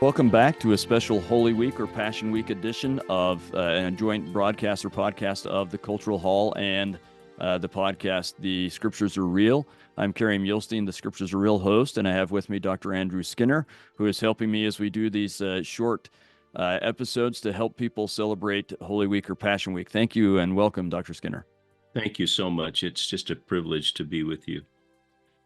Welcome back to a special Holy Week or Passion Week edition of a joint broadcast or podcast of the Cultural Hall and the podcast, The Scriptures Are Real. I'm Kerry Muhlestein, the Scriptures Are Real host, and I have with me Dr. Andrew Skinner, who is helping me as we do these short episodes to help people celebrate Holy Week or Passion Week. Thank you and welcome, Dr. Skinner. Thank you so much. It's just a privilege to be with you.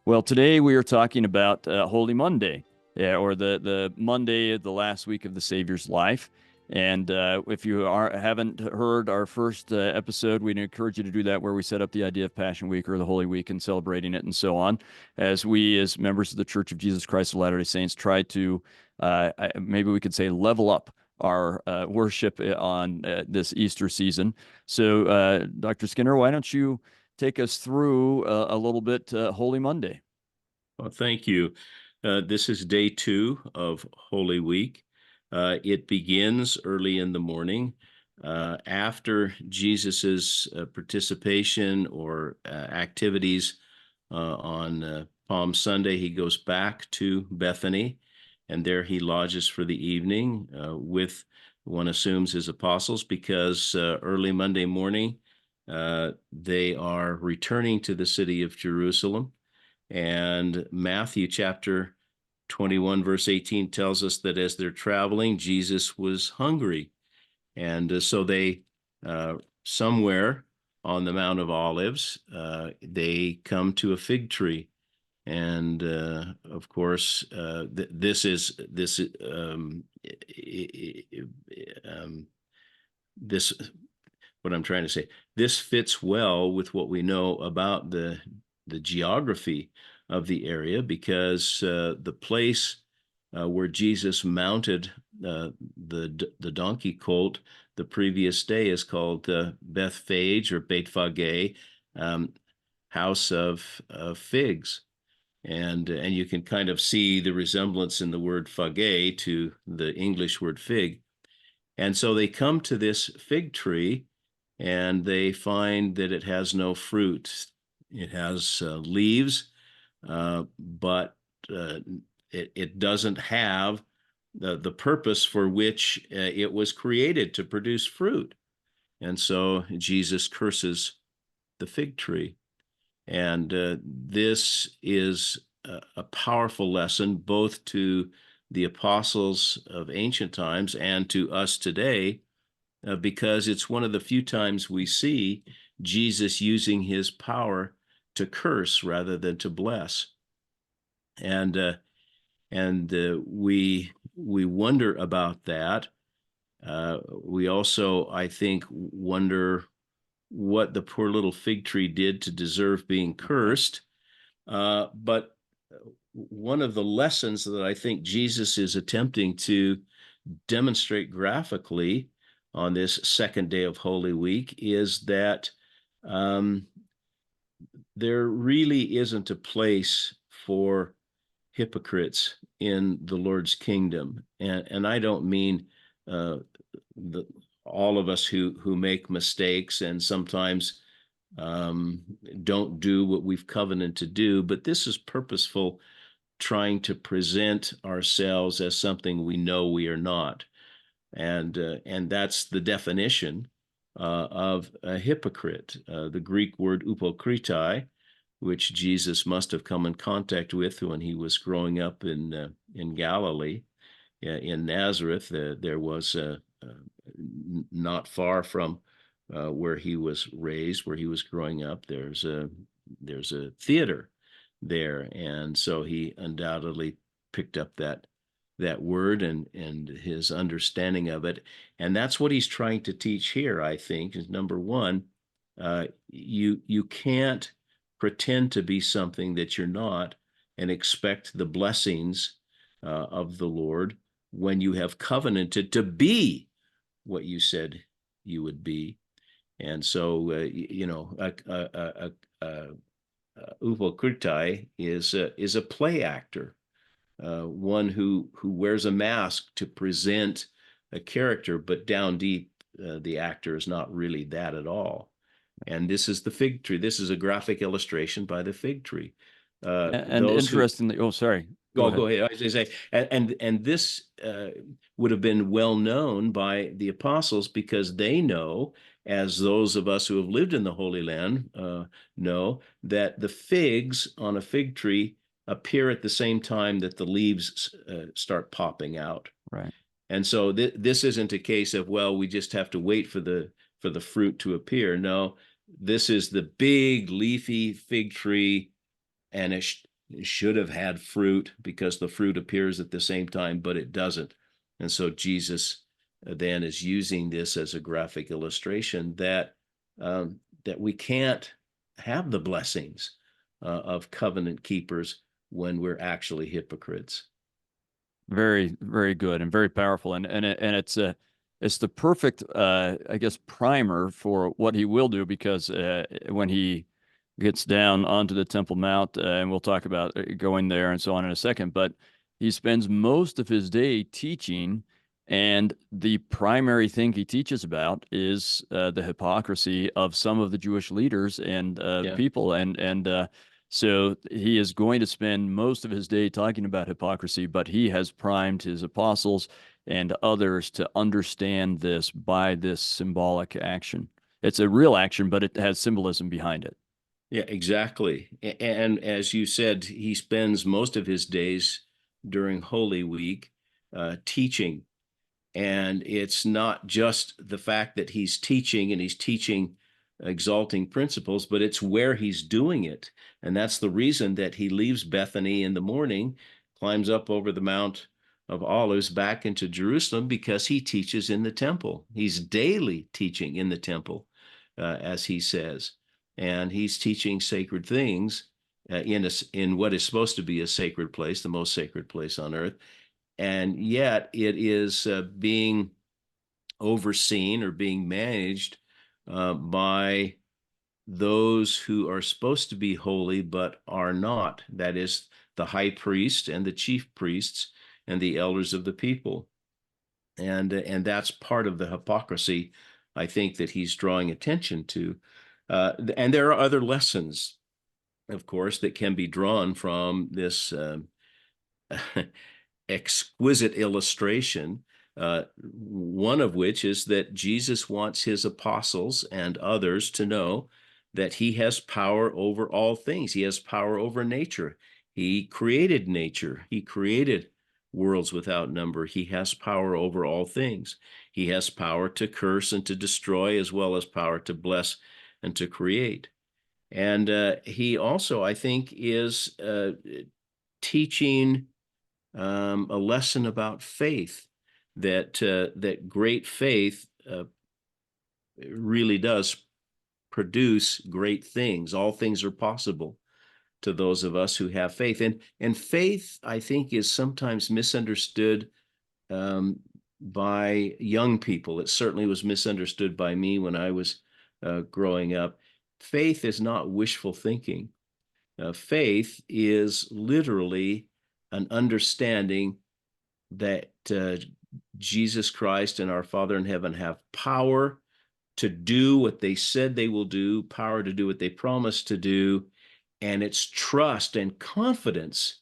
Well, today we are talking about Holy Monday. Or the Monday, the last week of the Savior's life. And if you haven't heard our first episode, we'd encourage you to do that, where we set up the idea of Passion Week or the Holy Week and celebrating it and so on, as we, as members of the Church of Jesus Christ of Latter-day Saints, try to, maybe we could say, level up our worship on this Easter season. So, Dr. Skinner, why don't you take us through a little bit Holy Monday? Well, thank you. This is day 2 of Holy Week. It begins early in the morning after Jesus's participation or activities on Palm Sunday. He goes back to Bethany, and there he lodges for the evening with, one assumes, his apostles, because early Monday morning they are returning to the city of Jerusalem. And Matthew chapter 21, verse 18 tells us that as they're traveling, Jesus was hungry. And so they, somewhere on the Mount of Olives, they come to a fig tree. And of course, this, what I'm trying to say, this fits well with what we know about the geography of the area, because the place where Jesus mounted the donkey colt the previous day is called Bethphage or Bethphage, house of figs, and you can kind of see the resemblance in the word phage to the English word fig. And so they come to this fig tree, and they find that it has no fruit. It has leaves, but it doesn't have the purpose for which it was created, to produce fruit. And so Jesus curses the fig tree. And this is a powerful lesson, both to the apostles of ancient times and to us today, because it's one of the few times we see Jesus using his power to curse rather than to bless. And we wonder about that. We also, I think, wonder what the poor little fig tree did to deserve being cursed. But one of the lessons that I think Jesus is attempting to demonstrate graphically on this second day of Holy Week is that there really isn't a place for hypocrites in the Lord's kingdom. And I don't mean all of us who make mistakes and sometimes don't do what we've covenanted to do, but this is purposeful, trying to present ourselves as something we know we are not. And that's the definition of a hypocrite. The Greek word upokritai, which Jesus must have come in contact with when he was growing up in Galilee, in Nazareth. There was not far from where he was raised, where he was growing up. There's a theater there, and so he undoubtedly picked up that word and his understanding of it. And that's what he's trying to teach here, I think, is number one, you can't pretend to be something that you're not and expect the blessings of the Lord when you have covenanted to be what you said you would be. And so, upokritai is a play actor. One who wears a mask to present a character, but down deep, the actor is not really that at all. And this is the fig tree. This is a graphic illustration by the fig tree. And interestingly, sorry. Go Oh, ahead. go ahead. I was going to say, and this would have been well known by the apostles because they know, as those of us who have lived in the Holy Land know, that the figs on a fig tree appear at the same time that the leaves start popping out. Right. And so this isn't a case of, well, we just have to wait for the fruit to appear. No, this is the big leafy fig tree, and it should have had fruit because the fruit appears at the same time, but it doesn't. And so Jesus then is using this as a graphic illustration that that we can't have the blessings of covenant keepers when we're actually hypocrites. Very, very good and very powerful, and it's the perfect I guess primer for what he will do, because when he gets down onto the Temple Mount, and we'll talk about going there and so on in a second, but he spends most of his day teaching, and the primary thing he teaches about is the hypocrisy of some of the Jewish leaders and Yeah. people, and so he is going to spend most of his day talking about hypocrisy, but he has primed his apostles and others to understand this by this symbolic action. It's a real action, but it has symbolism behind it. Yeah, exactly. And as you said, he spends most of his days during Holy Week teaching. And it's not just the fact that he's teaching and he's teaching exalting principles, but it's where he's doing it. And that's the reason that he leaves Bethany in the morning, climbs up over the Mount of Olives back into Jerusalem, because he teaches in the temple. He's daily teaching in the temple, as he says. And he's teaching sacred things in what is supposed to be a sacred place, the most sacred place on earth. And yet it is being overseen or being managed by those who are supposed to be holy but are not. That is, the high priest and the chief priests and the elders of the people. And that's part of the hypocrisy, I think, that he's drawing attention to. And there are other lessons, of course, that can be drawn from this exquisite illustration, one of which is that Jesus wants his apostles and others to know that he has power over all things. He has power over nature. He created nature. He created worlds without number. He has power over all things. He has power to curse and to destroy, as well as power to bless and to create. And he also, I think, is teaching a lesson about faith, that great faith really does produce great things. All things are possible to those of us who have faith. And faith, I think, is sometimes misunderstood by young people. It certainly was misunderstood by me when I was growing up. Faith is not wishful thinking. Faith is literally an understanding that Jesus Christ and our Father in heaven have power to do what they said they will do, power to do what they promised to do, and it's trust and confidence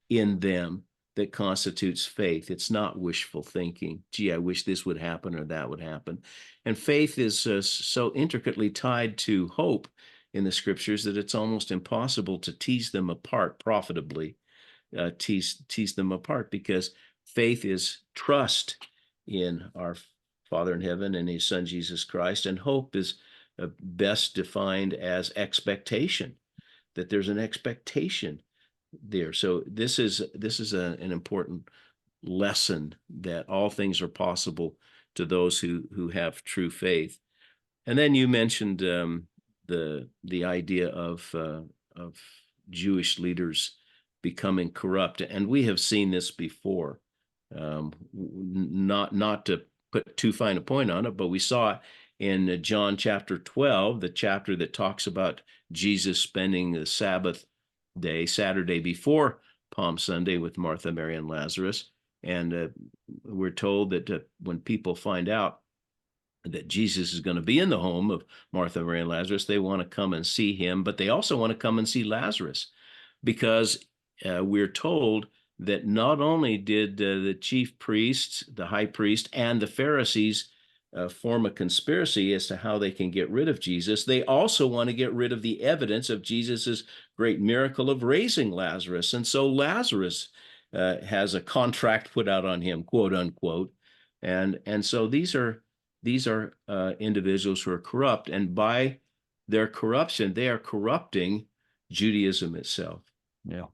in them that constitutes faith. It's not wishful thinking. Gee, I wish this would happen or that would happen. And faith is so intricately tied to hope in the scriptures that it's almost impossible to tease them apart profitably, tease them apart, because faith is trust in our Father in heaven and his Son, Jesus Christ, and hope is best defined as expectation, that there's an expectation there. So this is an important lesson, that all things are possible to those who have true faith. And then you mentioned the idea of Jewish leaders becoming corrupt, and we have seen this before. Not to put too fine a point on it, but we saw it in John chapter 12, the chapter that talks about Jesus spending the Sabbath day, Saturday before Palm Sunday, with Martha, Mary, and Lazarus. And we're told that when people find out that Jesus is going to be in the home of Martha, Mary, and Lazarus, they want to come and see him, but they also want to come and see Lazarus, because we're told that not only did the chief priests, the high priest, and the Pharisees form a conspiracy as to how they can get rid of Jesus, they also want to get rid of the evidence of Jesus's great miracle of raising Lazarus. And so Lazarus has a contract put out on him, quote unquote. And so these are individuals who are corrupt, and by their corruption, they are corrupting Judaism itself. Yeah.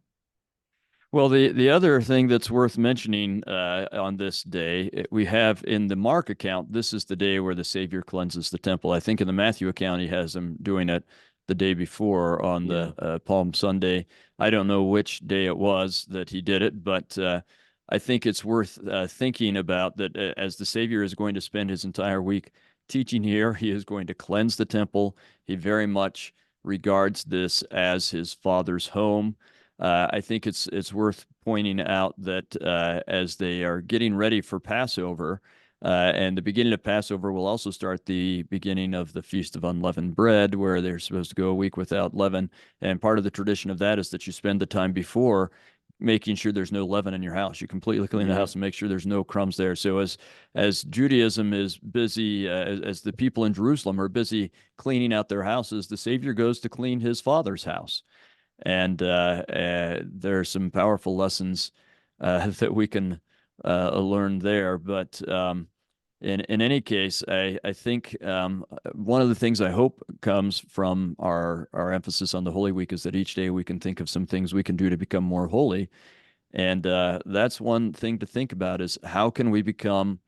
Well, the other thing that's worth mentioning on this day, we have in the Mark account, this is the day where the Savior cleanses the temple. I think in the Matthew account, he has him doing it the day before on the Palm Sunday. I don't know which day it was that he did it, but I think it's worth thinking about that as the Savior is going to spend his entire week teaching here, he is going to cleanse the temple. He very much regards this as his Father's home. I think it's worth pointing out that as they are getting ready for Passover, and the beginning of Passover will also start the beginning of the Feast of Unleavened Bread, where they're supposed to go a week without leaven. And part of the tradition of that is that you spend the time before making sure there's no leaven in your house. You completely clean the house and make sure there's no crumbs there. So as Judaism is busy, as the people in Jerusalem are busy cleaning out their houses, the Savior goes to clean his Father's house. And there are some powerful lessons that we can learn there. But in any case, I think one of the things I hope comes from our emphasis on the Holy Week is that each day we can think of some things we can do to become more holy. And that's one thing to think about, is how can we become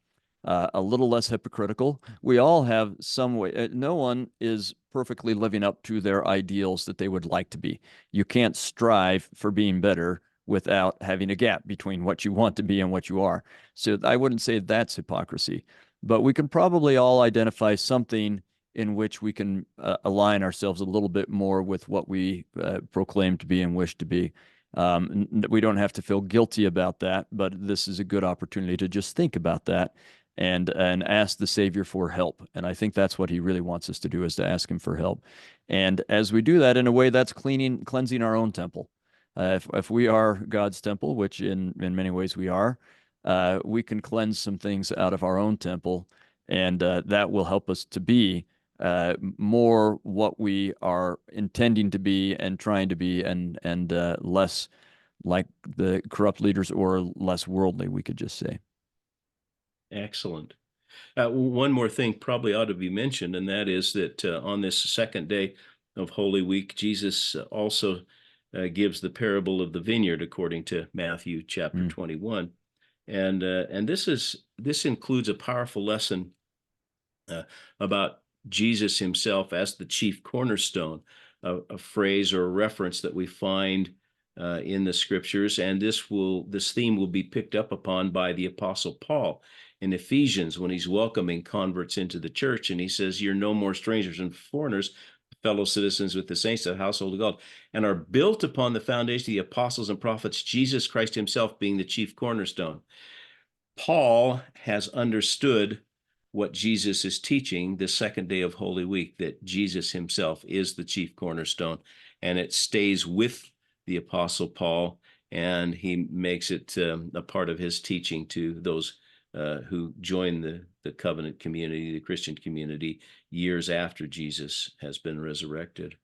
a little less hypocritical? We all have some way. No one is perfectly living up to their ideals that they would like to be. You can't strive for being better without having a gap between what you want to be and what you are. So I wouldn't say that's hypocrisy, but we can probably all identify something in which we can align ourselves a little bit more with what we proclaim to be and wish to be. We don't have to feel guilty about that, but this is a good opportunity to just think about that and ask the Savior for help. And I think that's what he really wants us to do, is to ask him for help. And as we do that, in a way, that's cleansing our own temple. If we are God's temple, which in many ways we are, we can cleanse some things out of our own temple, and that will help us to be more what we are intending to be and trying to be, and less like the corrupt leaders, or less worldly, we could just say. Excellent. One more thing probably ought to be mentioned, and that is that on this second day of Holy Week, Jesus also gives the parable of the vineyard according to Matthew chapter 21. And this includes a powerful lesson about Jesus himself as the chief cornerstone, a phrase or a reference that we find in the scriptures. And this theme will be picked up upon by the Apostle Paul in Ephesians, when he's welcoming converts into the church, and he says, "You're no more strangers and foreigners, fellow citizens with the saints, the household of God, and are built upon the foundation of the apostles and prophets, Jesus Christ himself being the chief cornerstone." Paul has understood what Jesus is teaching the second day of Holy Week, that Jesus himself is the chief cornerstone, and it stays with the Apostle Paul, and he makes it a part of his teaching to those who join the covenant community, the Christian community, years after Jesus has been resurrected.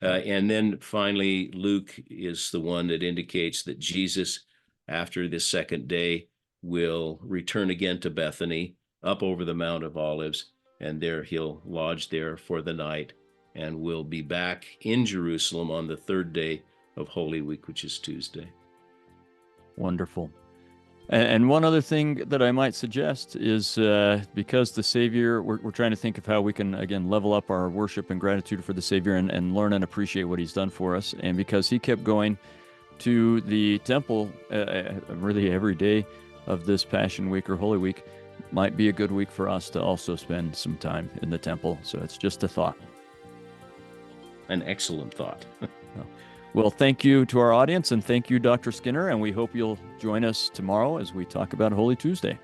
And then finally, Luke is the one that indicates that Jesus, after this second day, will return again to Bethany, up over the Mount of Olives, and there he'll lodge there for the night, and will be back in Jerusalem on the third day of Holy Week, which is Tuesday. Wonderful. And one other thing that I might suggest is because the Savior, we're trying to think of how we can, again, level up our worship and gratitude for the Savior, and learn and appreciate what he's done for us. And because he kept going to the temple really every day of this Passion Week or Holy Week, might be a good week for us to also spend some time in the temple. So it's just a thought. An excellent thought. Well, thank you to our audience, and thank you, Dr. Skinner, and we hope you'll join us tomorrow as we talk about Holy Tuesday.